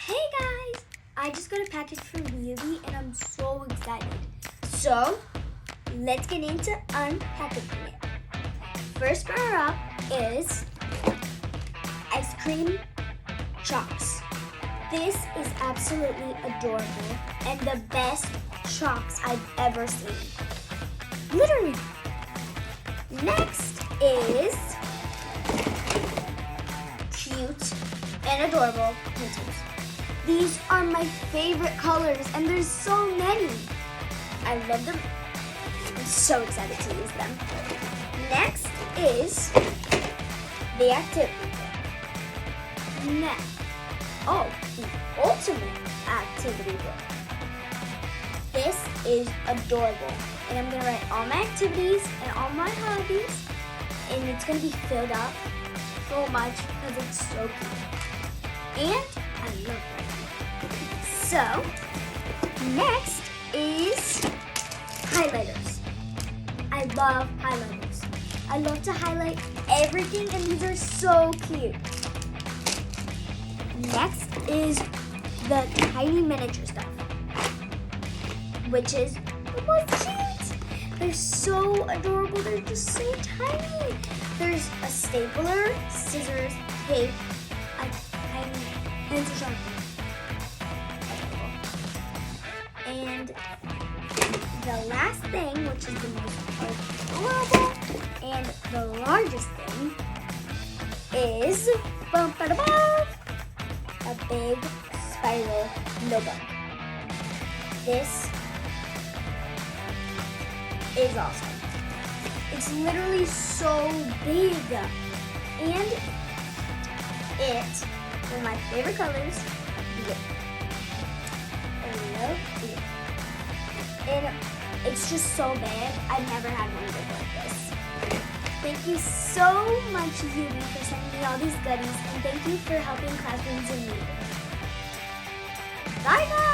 Hey guys! I just got a package from Yubi and I'm so excited. So, let's get into unpackaging it. First runner up is ice cream Chocs. This is absolutely adorable and the best Chocs I've ever seen. Literally. Next is cute and adorable pencils. These are my favorite colors and there's so many. I love them. I'm so excited to use them. Next is the activity book. The ultimate activity book. This is adorable and I'm gonna write all my activities and all my hobbies and it's gonna be filled up so much because it's so cute. And I love it. So, next is highlighters. I love highlighters. I love to highlight everything and these are so cute. Next is the tiny miniature stuff, which is the most cute. They're so adorable. They're just so tiny. There's a stapler, scissors, tape, a tiny pencil sharpener. And the last thing, which is the most adorable and the largest thing, is a big spiral notebook. This is awesome. It's literally so big. And it's one of my favorite colors, blue. I love blue. And it's just so big. I've never had one big like this. Thank you so much, Yubi, for sending me all these goodies. And thank you for helping classrooms in need. Bye, guys.